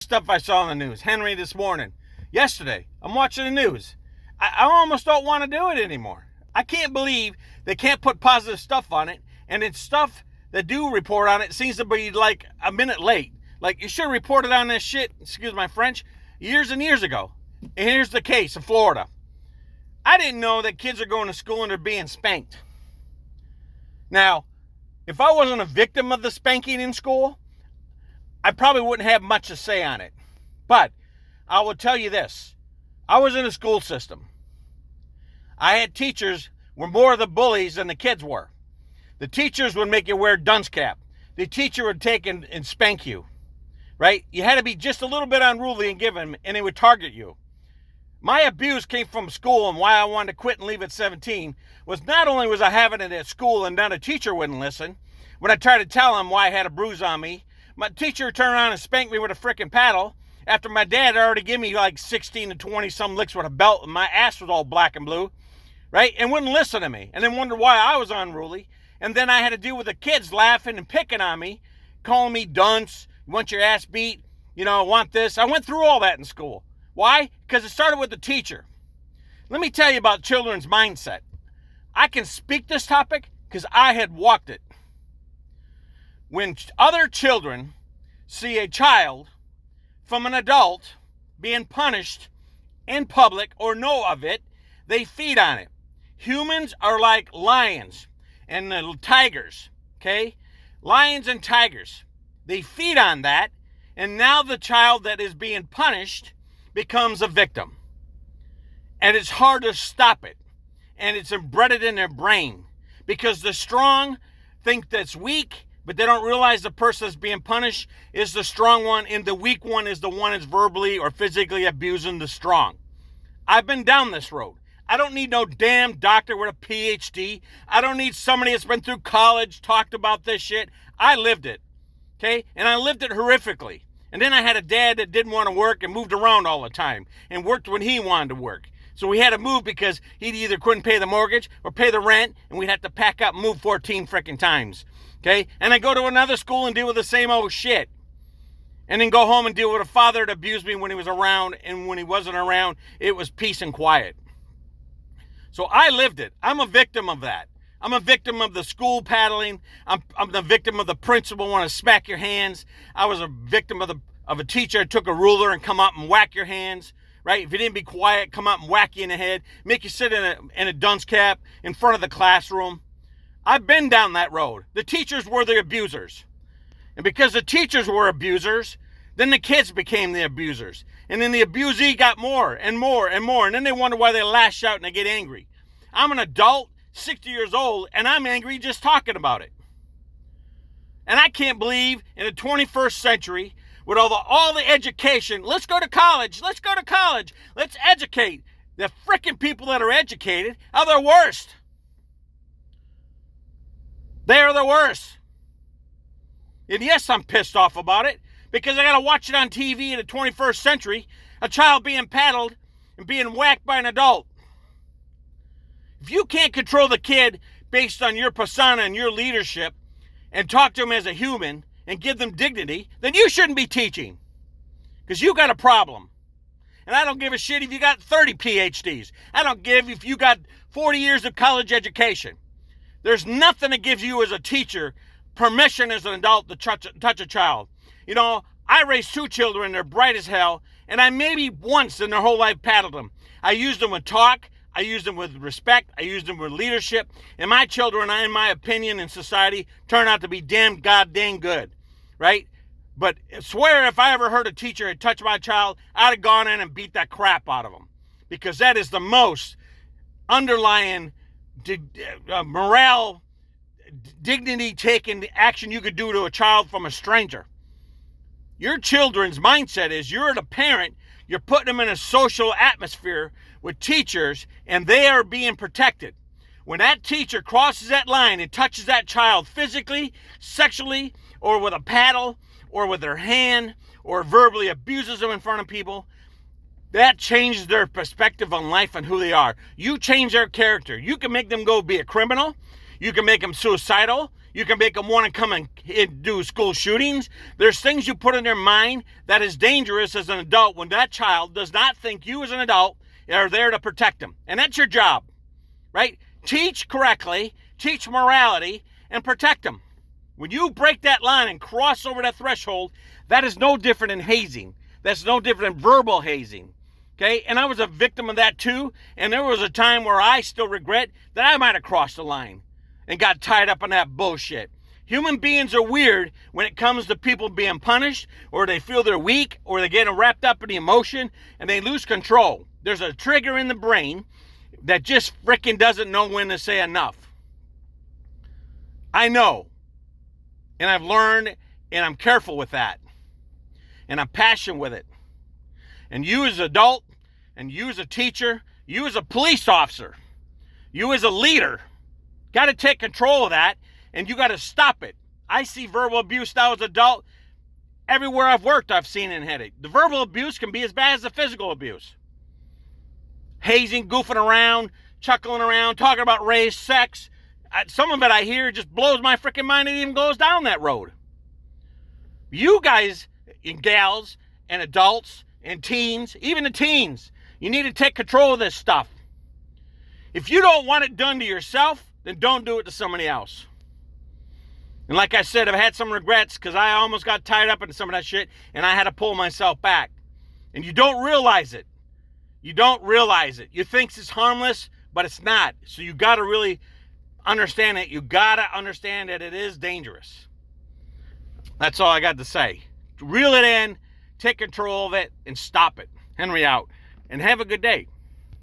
Stuff I saw on the news. Henry this morning. Yesterday, I'm watching the news. I almost don't want to do it anymore. I can't believe they can't put positive stuff on it, and it's stuff that do report on it seems to be like a minute late. Like, you should have reported on this shit, excuse my French, years and years ago. And here's the case in Florida. I didn't know that kids are going to school and they're being spanked. Now, if I wasn't a victim of the spanking in school, I probably wouldn't have much to say on it. But I will tell you this. I was in a school system. I had teachers were more of the bullies than the kids were. The teachers would make you wear dunce cap. The teacher would take and spank you. Right? You had to be just a little bit unruly and give them, and they would target you. My abuse came from school, and why I wanted to quit and leave at 17 was not only was I having it at school and none a teacher wouldn't listen. When I tried to tell them why I had a bruise on me, my teacher turned around and spanked me with a frickin' paddle after my dad already gave me like 16 to 20 some licks with a belt and my ass was all black and blue, right? And wouldn't listen to me, and then wondered why I was unruly. And then I had to deal with the kids laughing and picking on me, calling me dunce, you want your ass beat, want this. I went through all that in school. Why? Because it started with the teacher. Let me tell you about children's mindset. I can speak this topic because I had walked it. When other children see a child from an adult being punished in public or know of it, they feed on it. Humans are like lions and the tigers, okay? Lions and tigers. They feed on that, and now the child that is being punished becomes a victim. And it's hard to stop it. And it's embedded in their brain because the strong think that's weak, but they don't realize the person that's being punished is the strong one, and the weak one is the one that's verbally or physically abusing the strong. I've been down this road. I don't need no damn doctor with a PhD. I don't need somebody that's been through college, talked about this shit. I lived it, okay? And I lived it horrifically. And then I had a dad that didn't want to work and moved around all the time and worked when he wanted to work. So we had to move because he either couldn't pay the mortgage or pay the rent, and we'd have to pack up and move 14 frickin' times. Okay? And I go to another school and deal with the same old shit. And then go home and deal with a father that abused me when he was around, and when he wasn't around, it was peace and quiet. So I lived it. I'm a victim of that. I'm a victim of the school paddling. I'm the victim of the principal want to smack your hands. I was a victim of a teacher that took a ruler and come up and whack your hands. Right? If you didn't be quiet, come up and whack you in the head, make you sit in a dunce cap in front of the classroom. I've been down that road. The teachers were the abusers. And because the teachers were abusers, then the kids became the abusers. And then the abusee got more and more and more. And then they wonder why they lash out and they get angry. I'm an adult, 60 years old, and I'm angry just talking about it. And I can't believe in the 21st century, with all the education, let's go to college, let's educate. The frickin' people that are educated are the worst. They're the worst. And yes, I'm pissed off about it, because I gotta watch it on TV in the 21st century, a child being paddled and being whacked by an adult. If you can't control the kid based on your persona and your leadership and talk to him as a human and give them dignity, then you shouldn't be teaching. Because you got a problem. And I don't give a shit if you got 30 PhDs. I don't give if you got 40 years of college education. There's nothing that gives you as a teacher permission as an adult to touch a child. I raised 2 children, they're bright as hell, and I maybe once in their whole life paddled them. I used them with talk, I used them with respect, I used them with leadership, and my children, in my opinion, in society, turn out to be damn goddamn good. Right? But I swear if I ever heard a teacher had touched my child, I'd have gone in and beat that crap out of them. Because that is the most underlying morale, dignity-taking action you could do to a child from a stranger. Your children's mindset is you're the parent, you're putting them in a social atmosphere with teachers, and they are being protected. When that teacher crosses that line and touches that child physically, sexually, or with a paddle, or with their hand, or verbally abuses them in front of people, that changes their perspective on life and who they are. You change their character. You can make them go be a criminal. You can make them suicidal. You can make them want to come and do school shootings. There's things you put in their mind that is dangerous as an adult when that child does not think you as an adult are there to protect them. And that's your job, right? Teach correctly, teach morality, and protect them. When you break that line and cross over that threshold, that is no different than hazing. That's no different than verbal hazing. Okay? And I was a victim of that too. And there was a time where I still regret that I might have crossed the line and got tied up in that bullshit. Human beings are weird when it comes to people being punished, or they feel they're weak, or they get wrapped up in the emotion and they lose control. There's a trigger in the brain that just freaking doesn't know when to say enough. I know. And I've learned, and I'm careful with that. And I'm passionate with it. And you as an adult, and you as a teacher, you as a police officer, you as a leader, got to take control of that, and you got to stop it. I see verbal abuse now as an adult. Everywhere I've worked, I've seen it and had it. The verbal abuse can be as bad as the physical abuse. Hazing, goofing around, chuckling around, talking about race, sex. Some of it I hear just blows my freaking mind. It even goes down that road. You guys and gals and adults and teens, even the teens, you need to take control of this stuff. If you don't want it done to yourself, then don't do it to somebody else. And like I said, I've had some regrets because I almost got tied up in some of that shit and I had to pull myself back. And you don't realize it. You don't realize it. You think it's harmless, but it's not. So you got to really understand it. You got to understand that it is dangerous. That's all I got to say. Reel it in, take control of it, and stop it. Henry out. And have a good day.